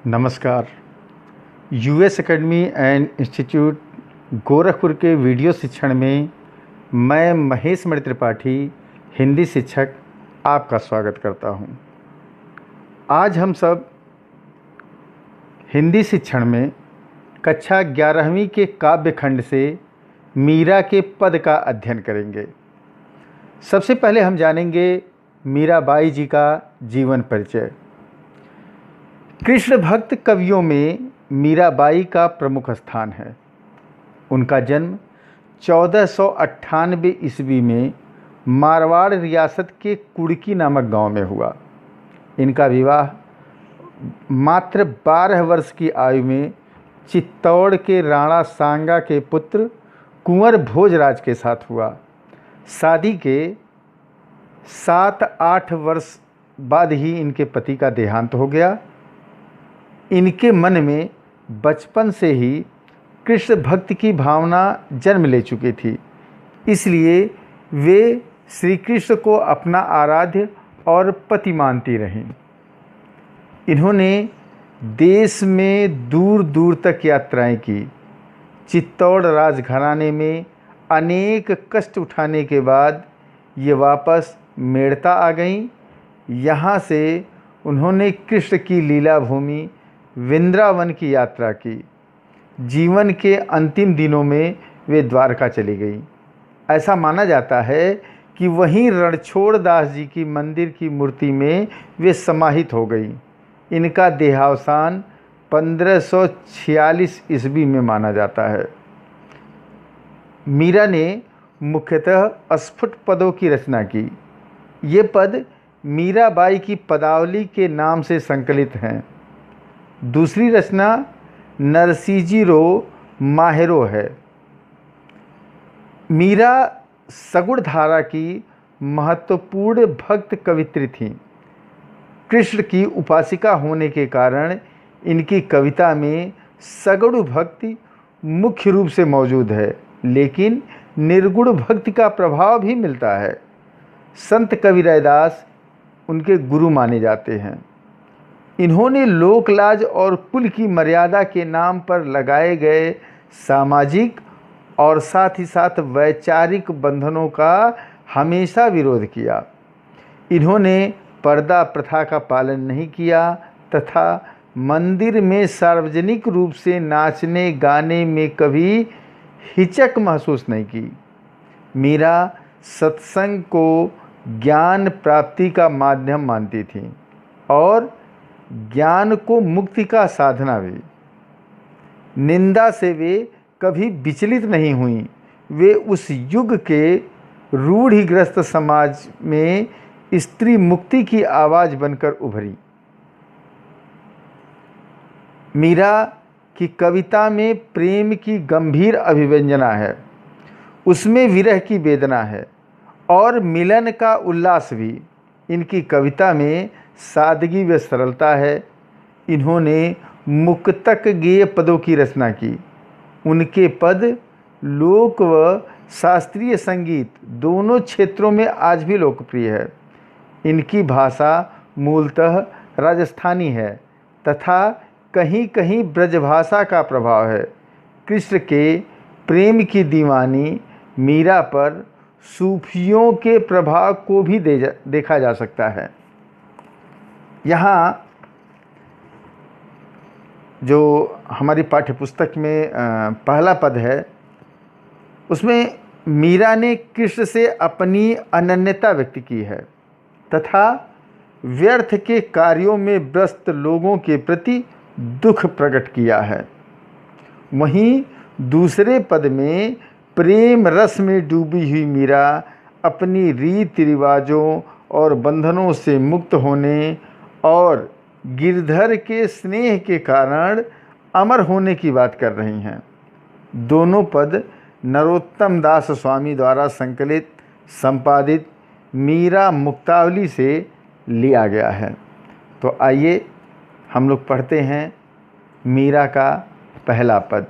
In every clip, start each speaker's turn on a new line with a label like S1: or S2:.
S1: नमस्कार। US academy and institute Gorakhpur के video शिक्षण में मैं महेश मणि त्रिपाठी हिंदी शिक्षक आपका स्वागत करता हूं। आज हम सब हिंदी शिक्षण में कक्षा 11वीं के काव्य खंड से मीरा के पद का अध्ययन करेंगे। सबसे पहले हम जानेंगे मीराबाई जी का जीवन परिचय। कृष्ण भक्त कवियों में मीराबाई का प्रमुख स्थान है। उनका जन्म 1498 ईस्वी में मारवाड़ रियासत के कुड़की नामक गांव में हुआ। इनका विवाह मात्र 12 वर्ष की आयु में चित्तौड़ के राणा सांगा के पुत्र कुंवर भोजराज के साथ हुआ। शादी के 7-8 वर्ष बाद ही इनके पति का देहांत हो गया। इनके मन में बचपन से ही कृष्ण भक्ति की भावना जन्म ले चुकी थी, इसलिए वे श्री कृष्ण को अपना आराध्य और पति मानती रहीं। इन्होंने देश में दूर दूर तक यात्राएं की। चित्तौड़ राजघराने में अनेक कष्ट उठाने के बाद ये वापस मेड़ता आ गईं। यहाँ से उन्होंने कृष्ण की लीला भूमि वृंदावन की यात्रा की। जीवन के अंतिम दिनों में वे द्वारका चली गई। ऐसा माना जाता है कि वहीं रणछोड़ दास जी की मंदिर की मूर्ति में वे समाहित हो गई। इनका देहावसान 1546 ईस्वी में माना जाता है। मीरा ने मुख्यतः स्फुट पदों की रचना की। ये पद मीराबाई की पदावली के नाम से संकलित हैं। दूसरी रचना नरसिंहजीरो माहेरो है। मीरा सगुण धारा की महत्वपूर्ण भक्त कवित्री थीं। कृष्ण की उपासिका होने के कारण इनकी कविता में सगुण भक्ति मुख्य रूप से मौजूद है, लेकिन निर्गुण भक्ति का प्रभाव भी मिलता है। संत कवि रैदास उनके गुरु माने जाते हैं। इन्होंने लोकलाज और कुल की मर्यादा के नाम पर लगाए गए सामाजिक और साथ ही साथ वैचारिक बंधनों का हमेशा विरोध किया। इन्होंने पर्दा प्रथा का पालन नहीं किया तथा मंदिर में सार्वजनिक रूप से नाचने गाने में कभी हिचक महसूस नहीं की। मीरा सत्संग को ज्ञान प्राप्ति का माध्यम मानती थी और ज्ञान को मुक्ति का साधना भी। निंदा से वे कभी विचलित नहीं हुई। वे उस युग के रूढ़िग्रस्त समाज में स्त्री मुक्ति की आवाज़ बनकर उभरी। मीरा की कविता में प्रेम की गंभीर अभिव्यंजना है, उसमें विरह की वेदना है और मिलन का उल्लास भी। इनकी कविता में सादगी व सरलता है। इन्होंने मुक्तक गेय पदों की रचना की। उनके पद लोक व शास्त्रीय संगीत दोनों क्षेत्रों में आज भी लोकप्रिय है। इनकी भाषा मूलतः राजस्थानी है तथा कहीं कहीं ब्रजभाषा का प्रभाव है। कृष्ण के प्रेम की दीवानी मीरा पर सूफियों के प्रभाव को भी देखा जा सकता है। यहाँ जो हमारी पाठ्यपुस्तक में पहला पद है, उसमें मीरा ने कृष्ण से अपनी अनन्यता व्यक्त की है तथा व्यर्थ के कार्यों में व्यस्त लोगों के प्रति दुख प्रकट किया है। वहीं दूसरे पद में प्रेम रस में डूबी हुई मीरा अपनी रीति रिवाजों और बंधनों से मुक्त होने और गिरधर के स्नेह के कारण अमर होने की बात कर रही हैं। दोनों पद नरोत्तम दास स्वामी द्वारा संकलित संपादित मीरा मुक्तावली से लिया गया है। तो आइए हम लोग पढ़ते हैं मीरा का पहला पद।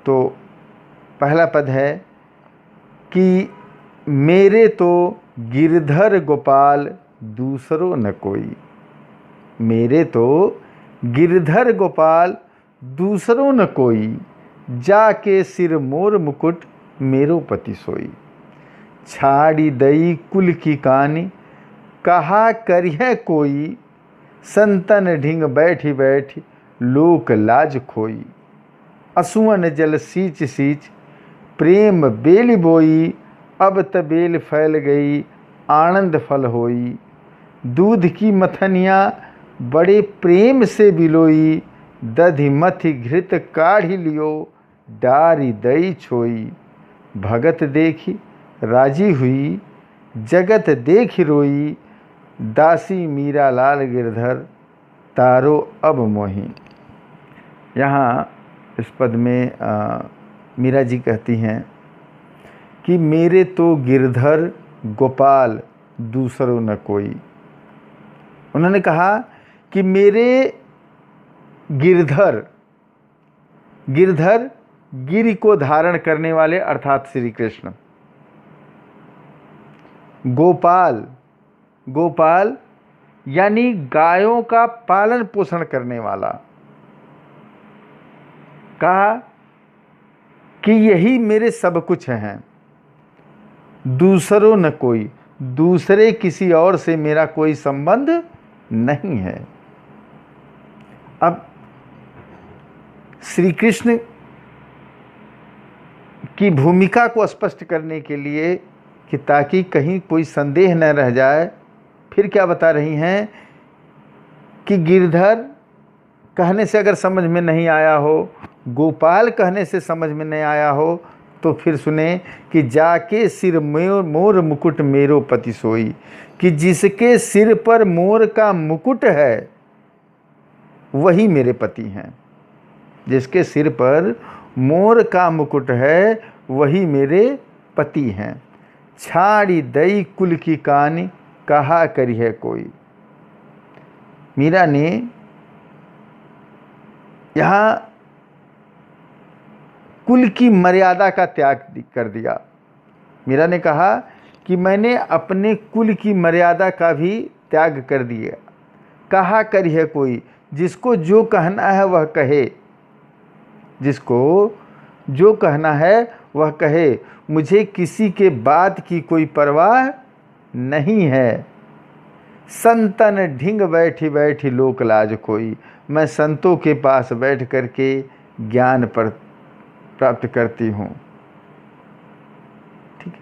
S1: तो पहला पद है कि मेरे तो गिरधर गोपाल दूसरो न कोई। मेरे तो गिरधर गोपाल दूसरों न कोई, जाके सिर मोर मुकुट मेरो पति सोई। छाड़ी दई कुल की कानी, कहा करिह कोई, संतन ढिंग बैठी बैठी लोक लाज खोई। असुअन जल सींच सींच प्रेम बेल बोई, अब तबेल फैल गई आनंद फल होई। दूध की मथनिया बड़े प्रेम से बिलोई, दधि मथि घृत काढ़ी लियो डारी दई छोई। भगत देखी राजी हुई, जगत देख रोई, दासी मीरा लाल गिरधर तारो अब मोही। यहाँ इस पद में मीरा जी कहती हैं कि मेरे तो गिरधर गोपाल दूसरों न कोई। उन्होंने कहा कि मेरे गिरधर, गिरधर गिरि को धारण करने वाले अर्थात श्री कृष्ण। गोपाल, गोपाल यानी गायों का पालन पोषण करने वाला। कहा कि यही मेरे सब कुछ हैं, दूसरों न कोई, दूसरे किसी और से मेरा कोई संबंध नहीं है। अब श्री कृष्ण की भूमिका को स्पष्ट करने के लिए कि ताकि कहीं कोई संदेह न रह जाए, फिर क्या बता रही हैं कि गिरधर कहने से अगर समझ में नहीं आया हो, गोपाल कहने से समझ में नहीं आया हो, तो फिर सुने कि जाके सिर मोर मुकुट मेरो पति सोई, कि जिसके सिर पर मोर का मुकुट है वही मेरे पति हैं। जिसके सिर पर मोर का मुकुट है वही मेरे पति हैं। छाड़ी दई कुल की कानी, कहा करी है कोई। मीरा ने यहाँ कुल की मर्यादा का त्याग कर दिया। मीरा ने कहा कि मैंने अपने कुल की मर्यादा का भी त्याग कर दिया। कहा करी है कोई, जिसको जो कहना है वह कहे, जिसको जो कहना है वह कहे, मुझे किसी के बात की कोई परवाह नहीं है। संतन ढिंग बैठी बैठी लोक लाज कोई, मैं संतों के पास बैठ करके ज्ञान प्राप्त करती हूँ। ठीक है,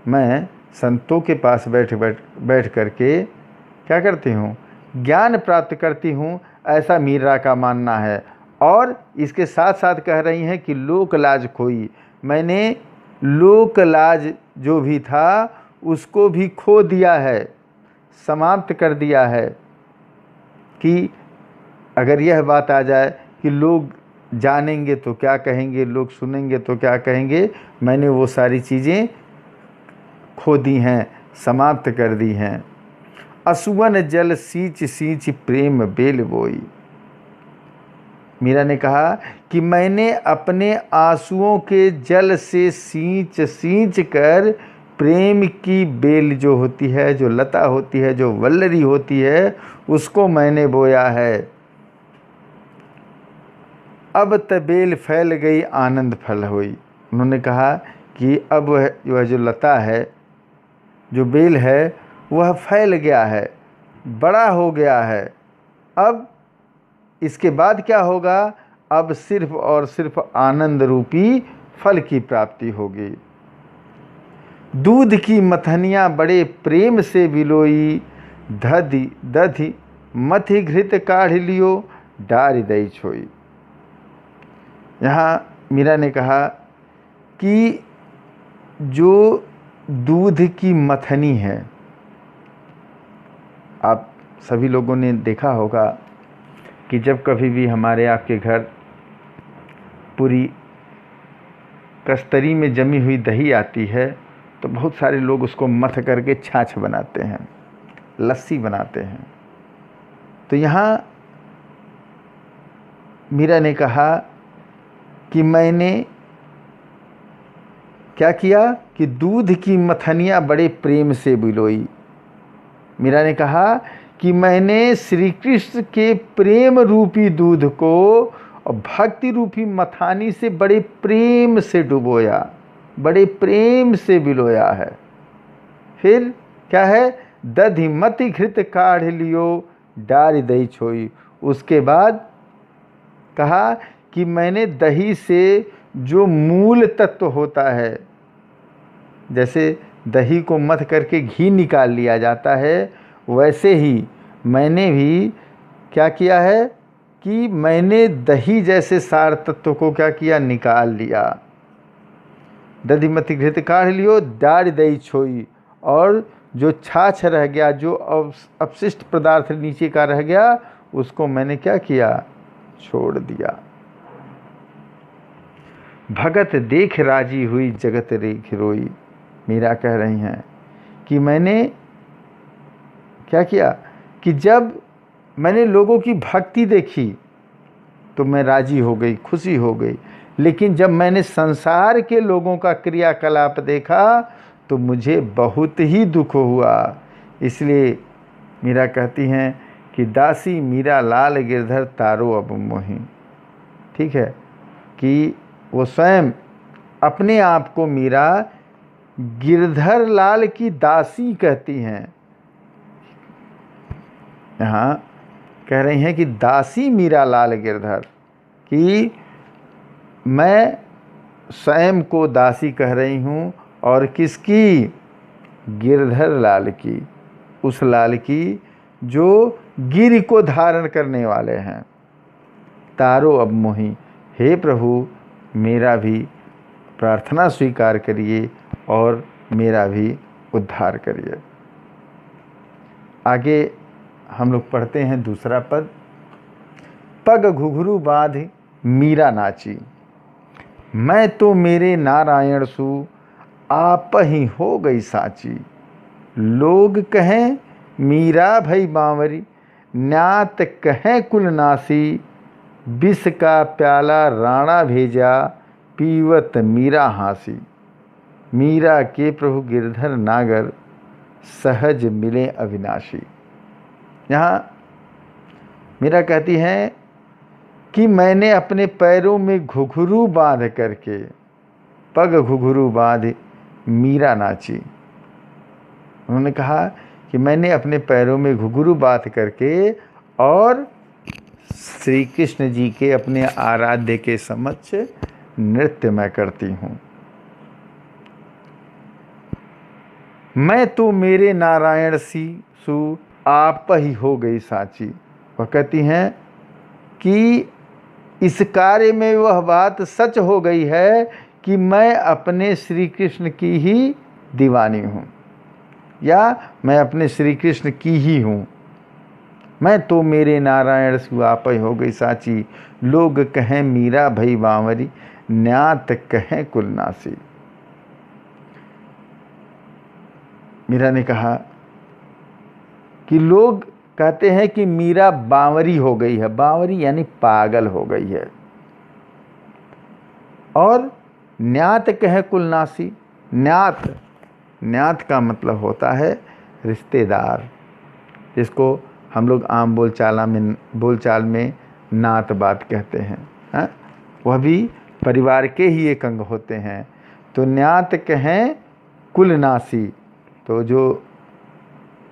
S1: मैं संतों के पास बैठ करके क्या करती हूँ, ज्ञान प्राप्त करती हूँ, ऐसा मीरा का मानना है। और इसके साथ साथ कह रही हैं कि लोक लाज खोई, मैंने लोक लाज जो भी था उसको भी खो दिया है, समाप्त कर दिया है। कि अगर यह बात आ जाए कि लोग जानेंगे तो क्या कहेंगे, लोग सुनेंगे तो क्या कहेंगे, मैंने वो सारी चीज़ें खो दी हैं, समाप्त कर दी हैं। असुवन जल सींच सींच प्रेम बेल बोई। मीरा ने कहा कि मैंने अपने आंसुओं के जल से सींच सींच कर प्रेम की बेल जो होती है, जो लता होती है, जो वल्लरी होती है, उसको मैंने बोया है। अब तबेल फैल गई आनंद फल हुई। उन्होंने कहा कि अब वह जो लता है, जो बेल है, वह फैल गया है, बड़ा हो गया है। अब इसके बाद क्या होगा, अब सिर्फ और सिर्फ आनंद रूपी फल की प्राप्ति होगी। दूध की मथनियाँ बड़े प्रेम से बिलोई, दधि मथि घृत काढ़ लियो डारी दई छोई। यहाँ मीरा ने कहा कि जो दूध की मथनी है, आप सभी लोगों ने देखा होगा कि जब कभी भी हमारे आपके घर पूरी कस्तरी में जमी हुई दही आती है तो बहुत सारे लोग उसको मथ करके छाछ बनाते हैं, लस्सी बनाते हैं। तो यहाँ मीरा ने कहा कि मैंने क्या किया कि दूध की मथनियाँ बड़े प्रेम से बिलोई। मीरा ने कहा कि मैंने श्री कृष्ण के प्रेम रूपी दूध को और भक्ति रूपी मथानी से बड़े प्रेम से डुबोया, बड़े प्रेम से बिलोया है। फिर क्या है, दधि मति घृत काढ़ लियो डारी दही छोई। उसके बाद कहा कि मैंने दही से जो मूल तत्व होता है, जैसे दही को मथ करके घी निकाल लिया जाता है, वैसे ही मैंने भी क्या किया है कि मैंने दही जैसे सार तत्व को क्या किया, निकाल लिया। दधि मति घृत काढ़ लियो डारी दही छोई, और जो छाछ रह गया, जो अपशिष्ट पदार्थ नीचे का रह गया, उसको मैंने क्या किया, छोड़ दिया। भगत देख राजी हुई जगत रेख रोई। मीरा कह रही हैं कि मैंने क्या किया कि जब मैंने लोगों की भक्ति देखी तो मैं राजी हो गई, खुशी हो गई, लेकिन जब मैंने संसार के लोगों का क्रियाकलाप देखा तो मुझे बहुत ही दुख हुआ। इसलिए मीरा कहती हैं कि दासी मीरा लाल गिरधर तारो अब मोही। ठीक है, कि वो स्वयं अपने आप को मीरा गिरधर लाल की दासी कहती हैं। यहाँ कह रही हैं कि दासी मीरा लाल गिरधर, कि मैं स्वयं को दासी कह रही हूँ, और किसकी, गिरधर लाल की, उस लाल की जो गिर को धारण करने वाले हैं। तारो अब मोही, हे प्रभु मेरा भी प्रार्थना स्वीकार करिए और मेरा भी उद्धार करिए। आगे हम लोग पढ़ते हैं दूसरा पद। पग घुघरू बाध मीरा नाची, मैं तो मेरे नारायण सु आप ही हो गई साची। लोग कहें मीरा भई बांवरी, न्यात कहें कुलनासी। विष का प्याला राणा भेजा, पीवत मीरा हासी। मीरा के प्रभु गिरधर नागर, सहज मिले अविनाशी। यहाँ मीरा कहती हैं कि मैंने अपने पैरों में घुघरू बांध करके, पग घुघरू बांध मीरा नाची। उन्होंने कहा कि मैंने अपने पैरों में घुघरू बांध करके और श्री कृष्ण जी के अपने आराध्य के समक्ष नृत्य मैं करती हूँ। मैं तो मेरे नारायण सी सु आप ही हो गई साची। वह कहती हैं कि इस कार्य में वह बात सच हो गई है कि मैं अपने श्री कृष्ण की ही दीवानी हूँ, या मैं अपने श्री कृष्ण की ही हूँ। मैं तो मेरे नारायण सु आप ही हो गई साची। लोग कहें मीरा भई बांवरी, न्यात कहें कुलनासी। मीरा ने कहा कि लोग कहते हैं कि मीरा बांवरी हो गई है। बांवरी यानी पागल हो गई है। और न्यात कहे कुलनासी। न्यात का मतलब होता है रिश्तेदार, जिसको हम लोग आम बोलचाल में नात बात कहते हैं। वह भी परिवार के ही एक अंग होते हैं। तो न्यात कहें कुलनासी, तो जो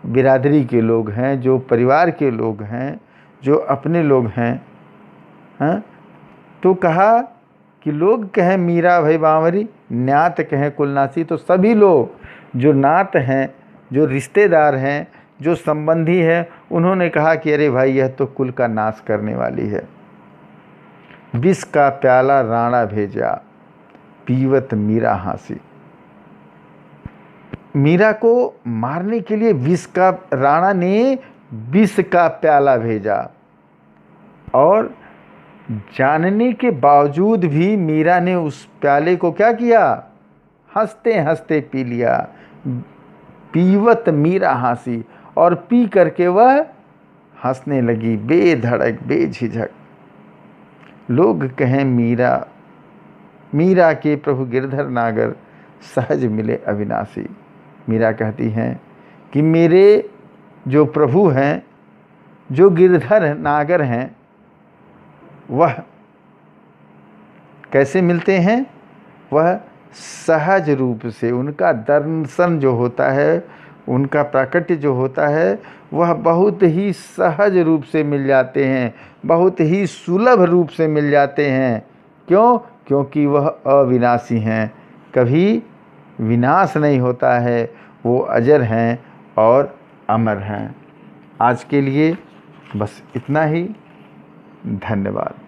S1: बिरादरी के लोग हैं, जो परिवार के लोग हैं, जो अपने लोग हैं, तो कहा कि लोग कहें मीरा भई बांवरी, न्यात कहें कुलनासी। तो सभी लोग जो नात हैं, जो रिश्तेदार हैं, जो संबंधी हैं, उन्होंने कहा कि अरे भाई यह तो कुल का नाश करने वाली है। विष का प्याला राणा भेजा, पीवत मीरा हासी। मीरा को मारने के लिए राणा ने विष का प्याला भेजा, और जानने के बावजूद भी मीरा ने उस प्याले को क्या किया, हंसते हंसते पी लिया। पीवत मीरा हासी, और पी करके वह हंसने लगी बेधड़क बेझिझक। लोग कहें मीरा के प्रभु गिरधर नागर, सहज मिले अविनाशी। मीरा कहती हैं कि मेरे जो प्रभु हैं, जो गिरधर नागर हैं वह कैसे मिलते हैं? वह सहज रूप से, उनका दर्शन जो होता है, उनका प्राकट्य जो होता है, वह बहुत ही सहज रूप से मिल जाते हैं, बहुत ही सुलभ रूप से मिल जाते हैं। क्यों? क्योंकि वह अविनाशी हैं, कभी विनाश नहीं होता है, वो अजर हैं और अमर हैं। आज के लिए बस इतना ही। धन्यवाद।